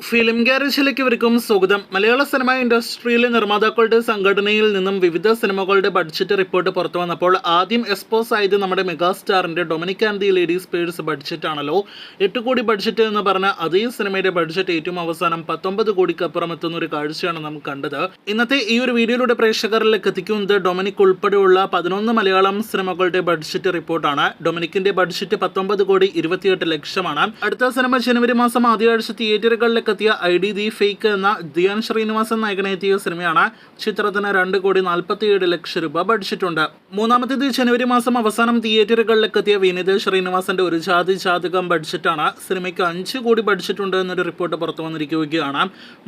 Film ഗാരേജിലേക്ക് ഇവർക്കും സ്വാഗതം. മലയാള cinema ഇൻഡസ്ട്രിയിലെ നിർമ്മാതാക്കളുടെ സംഘടനയിൽ നിന്നും വിവിധ സിനിമകളുടെ ബഡ്ജറ്റ് റിപ്പോർട്ട് പുറത്തു വന്നപ്പോൾ ആദ്യം എക്സ്പോസ് ആയത് നമ്മുടെ മെഗാസ്റ്റാറിന്റെ ഡൊമിനിക് ആൻഡ് ദി ലേഡീസ് പേഴ്സ് ബഡ്ജറ്റ് ആണല്ലോ. 8 കോടി ബഡ്ജറ്റ് എന്ന് പറഞ്ഞ അതേ സിനിമയുടെ ബഡ്ജറ്റ് ഏറ്റവും അവസാനം 19 കോടിക്കപ്പുറം എത്തുന്ന ഒരു കാഴ്ചയാണ് നാം കണ്ടത്. ഇന്നത്തെ ഈ ഒരു വീഡിയോയിലൂടെ പ്രേക്ഷകരിലേക്ക് എത്തിക്കുന്നത് ഡൊമിനിക് ഉൾപ്പെടെയുള്ള 11 മലയാളം സിനിമകളുടെ ബഡ്ജറ്റ് റിപ്പോർട്ടാണ്. ഡൊമിനിക്കിന്റെ ബഡ്ജറ്റ് 19 കോടി 28 ലക്ഷമാണ്. അടുത്ത സിനിമ ജനുവരി മാസം ആദ്യ ആഴ്ച തിയേറ്ററുകളിൽ എത്തിയ ID ദി ഫേക്ക് എന്ന ധ്യാൻ ശ്രീനിവാസൻ നായകനെത്തിയ സിനിമയാണ്. ചിത്രത്തിന് 2 കോടി 47 ലക്ഷം രൂപ ബഡ്ജറ്റ് ഉണ്ട്. മൂന്നാമത്തേത് ജനുവരി മാസം അവസാനം തിയേറ്ററുകളിലേക്ക് എത്തിയ വിനീത് ശ്രീനിവാസന്റെ ഒരു ജാതി ജാതകം ബഡ്ജറ്റാണ്. സിനിമയ്ക്ക് 5 കോടി ബഡ്ജറ്റ് ഉണ്ട് എന്നൊരു റിപ്പോർട്ട് പുറത്തു വന്നിരിക്കുകയാണ്.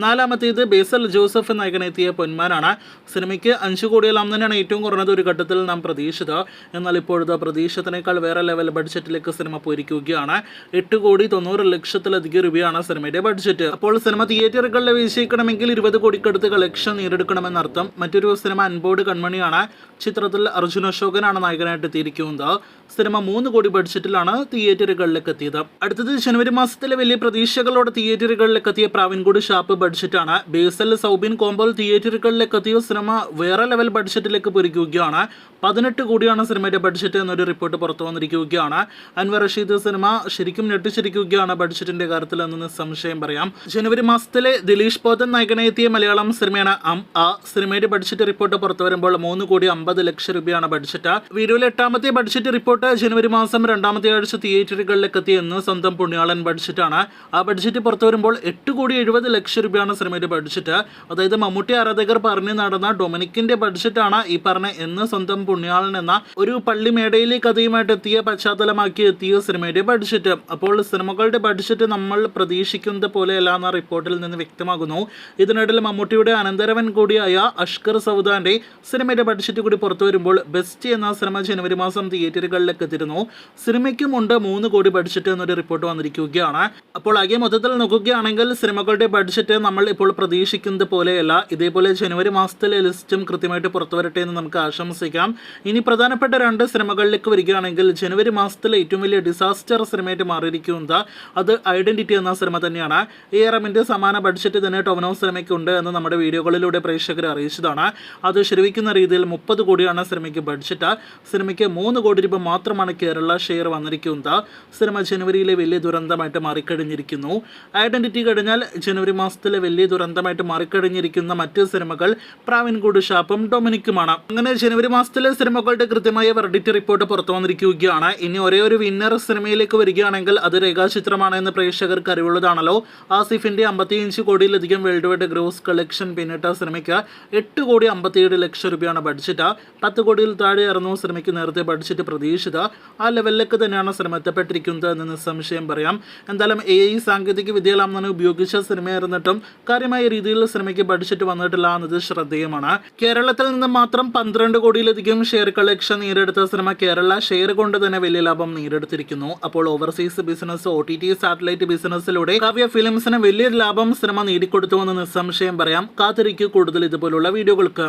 നാലാമത്തേത് ബേസൽ ജോസഫ് നായകനെത്തിയ പൊന്മാനാണ്. സിനിമയ്ക്ക് 5 കോടിയെല്ലാം തന്നെയാണ് ഏറ്റവും കുറഞ്ഞത് ഒരു ഘട്ടത്തിൽ നാം പ്രതീക്ഷിച്ചത്. എന്നാൽ ഇപ്പോഴത്തെ പ്രതീക്ഷത്തിനേക്കാൾ വേറെ ലെവൽ ബഡ്ജറ്റിലേക്ക് സിനിമ പോയിരിക്കുകയാണ്. 8 കോടി 90 ലക്ഷത്തിലധികം രൂപയാണ് സിനിമയുടെ ബഡ്ജറ്റ്. അപ്പോൾ സിനിമ തിയേറ്ററുകളിൽ വീക്ഷിക്കണമെങ്കിൽ 20 കോടിക്കടുത്ത് കളക്ഷൻ നേടിയെടുക്കണമെന്നർത്ഥം. മറ്റൊരു സിനിമ അൻബോർഡ് കൺമണിയാണ്. ചിത്രത്തിൽ അർജുൻ അശോകനാണ് നായകനായിട്ട് എത്തിയിരിക്കുന്നത്. സിനിമ 3 കോടി ബഡ്ജറ്റിലാണ് തിയേറ്ററുകളിലേക്ക് എത്തിയത്. അടുത്തത് ജനുവരി മാസത്തിലെ വലിയ പ്രതീക്ഷകളോടെ തിയേറ്ററുകളിലേക്ക് എത്തിയ പ്രാവിൻകൂട് ഷാപ്പ് ബഡ്ജറ്റാണ്. ബേസൽ സൗബിൻ കോമ്പോൾ തിയേറ്ററുകളിലേക്ക് എത്തിയ സിനിമ വേറെ ലെവൽ ബഡ്ജറ്റിലേക്ക് പോയിരിക്കുകയാണ്. 18 കോടിയാണ് സിനിമയുടെ ബഡ്ജറ്റ് എന്നൊരു റിപ്പോർട്ട് പുറത്തു വന്നിരിക്കുകയാണ്. അൻവർ റഷീദ് സിനിമ ശരിക്കും ഞെട്ടിച്ചിരിക്കുകയാണ് ബഡ്ജറ്റിന്റെ കാര്യത്തിൽ എന്ന് സംശയം പറയാം. ജനുവരി മാസത്തിലെ ദിലീഷ് പോതൻ നായകനെത്തിയ മലയാളം സിനിമയാണ് സിനിമയുടെ ബഡ്ജറ്റ് റിപ്പോർട്ട് പുറത്തു വരുമ്പോൾ 3 കോടി 50 ലക്ഷം രൂപയാണ് ബഡ്ജറ്റ്. വീഡിയോയിലെ 8ാമത്തെ ബഡ്ജറ്റ് റിപ്പോർട്ട് ജനുവരി മാസം 2ാമത്തെ ആഴ്ച തിയേറ്ററുകളിലേക്ക് എത്തിയ എന്ന് സ്വന്തം പുണ്യാളൻ ബഡ്ജറ്റാണ്. ആ ബഡ്ജറ്റ് പുറത്തു വരുമ്പോൾ 8 കോടി 70 ലക്ഷം രൂപയാണ് സിനിമയുടെ ബഡ്ജറ്റ്. അതായത് മമ്മൂട്ടി ആരാധകർ പറഞ്ഞു നടന്ന ഡൊമിനിക്കിന്റെ ബഡ്ജറ്റാണ് ഈ പറഞ്ഞ എന്ന് സ്വന്തം പുണ്യാളൻ എന്ന ഒരു പള്ളി മേടയിലെ കഥയുമായിട്ട് എത്തിയ പശ്ചാത്തലമാക്കി എത്തിയ സിനിമയുടെ ബഡ്ജറ്റ്. അപ്പോൾ സിനിമകളുടെ ബഡ്ജറ്റ് നമ്മൾ പ്രതീക്ഷിക്കുന്നത് പോലെയല്ല എന്ന റിപ്പോർട്ടിൽ നിന്ന് വ്യക്തമാകുന്നു. ഇതിനിടയിൽ മമ്മൂട്ടിയുടെ അനന്തരവൻ കൂടിയായ അഷ്കർ സൗദാന്റെ സിനിമയുടെ ബഡ്ജറ്റ് കൂടി പുറത്തു വരുമ്പോൾ ബെസ്റ്റ് എന്ന സിനിമ ജനുവരി മാസം തിയേറ്ററുകളിലേക്ക് എത്തിയിരുന്നു. സിനിമയ്ക്കും ഉണ്ട് 3 കോടി ബഡ്ജറ്റ് എന്നൊരു റിപ്പോർട്ട് വന്നിരിക്കുകയാണ്. അപ്പോൾ ആകെ മൊത്തത്തിൽ നോക്കുകയാണെങ്കിൽ സിനിമകളുടെ ബഡ്ജറ്റ് നമ്മൾ ഇപ്പോൾ പ്രതീക്ഷിക്കുന്നത് പോലെയല്ല. ഇതേപോലെ ജനുവരി മാസത്തിലെ ലിസ്റ്റും കൃത്യമായിട്ട് പുറത്തു വരട്ടെ എന്ന് നമുക്ക് ആശംസിക്കാം. ഇനി പ്രധാനപ്പെട്ട 2 സിനിമകളിലേക്ക് വരികയാണെങ്കിൽ ജനുവരി മാസത്തിലെ ഏറ്റവും വലിയ ഡിസാസ്റ്റർ സിനിമയായിട്ട് മാറിയിരിക്കുന്നത് അത് ഐഡന്റിറ്റി എന്ന സിനിമ തന്നെയാണ്. ARMന്റെ സമാന ബഡ്ജറ്റ് തന്നെ ടൊവിനോ സിനിമയ്ക്ക് ഉണ്ട് എന്ന് നമ്മുടെ വീഡിയോകളിലൂടെ പ്രേക്ഷകരെ അറിയിച്ചതാണ്. അത് ശരിവയ്ക്കുന്ന രീതിയിൽ 30 കോടിയാണ് സിനിമയ്ക്ക് ബഡ്ജറ്റ്. സിനിമയ്ക്ക് 3 കോടി രൂപ മാത്രമാണ് കേരള ഷെയർ വന്നിരിക്കുന്നത്. സിനിമ ജനുവരിയിലെ വലിയ ദുരന്തമായിട്ട് മാറിക്കഴിഞ്ഞിരിക്കുന്നു. ഐഡന്റിറ്റി കഴിഞ്ഞാൽ ജനുവരി മാസത്തിലെ വലിയ ദുരന്തമായിട്ട് മാറിക്കഴിഞ്ഞിരിക്കുന്ന മറ്റ് സിനിമകൾ പ്രാവിൻകൂട് ഷാപ്പും ഡൊമിനിക്കുമാണ്. അങ്ങനെ ജനുവരി മാസത്തിലെ സിനിമകളുടെ കൃത്യമായ വെർഡിക്റ്റ് റിപ്പോർട്ട് പുറത്തു വന്നിരിക്കുകയാണ്. ഇനി ഒരേ ഒരു വിന്നർ സിനിമയിലേക്ക് വരികയാണെങ്കിൽ അത് രേഖാചിത്രമാണ് എന്ന് പ്രേക്ഷകർക്ക് അറിവുള്ളതാണല്ലോ. ആസിഫിന്റെ 55 കോടിയിലധികം വേൾഡ് വൈഡ് ഗ്രോസ് കളക്ഷൻ പിന്നിട്ട സിനിമയ്ക്ക് 8 കോടി 57 ലക്ഷം രൂപയാണ് ബഡ്ജറ്റ്. 10 കോടിയിൽ താഴെയായിരുന്നു സിനിമയ്ക്ക് നേരത്തെ ബഡ്ജറ്റ് പ്രതീക്ഷിച്ചത്. ആ ലെവലിലേക്ക് തന്നെയാണ് സിനിമ എത്തപ്പെട്ടിരിക്കുന്നത് എന്ന് സംശയം പറയാം. എന്തായാലും AI സാങ്കേതിക വിദ്യയെല്ലാം തന്നെ ഉപയോഗിച്ച സിനിമയായിരുന്നിട്ടും കാര്യമായ രീതിയിൽ സിനിമയ്ക്ക് ബഡ്ജറ്റ് വന്നിട്ടില്ല എന്നത് ശ്രദ്ധേയമാണ്. കേരളത്തിൽ നിന്ന് മാത്രം 12 കോടിയിലധികം ഷെയർ കളക്ഷൻ നേടിയെടുത്ത സിനിമ കേരള ഷെയർ കൊണ്ട് തന്നെ വലിയ ലാഭം നേടിയെടുത്തിരിക്കുന്നു. അപ്പോൾ ഓവർസീസ് ബിസിനസ് OTT സാറ്റലൈറ്റ് ബിസിനസ്സിലൂടെ കാവ്യ ഫിലിംസിന് വലിയ ലാഭം സിനിമ നേടിക്കൊടുത്തുവെന്ന് നിസ്സംശയം പറയാം. കാത്തിരിക്കൂ കൂടുതൽ ഇതുപോലുള്ള വീഡിയോകൾക്ക്.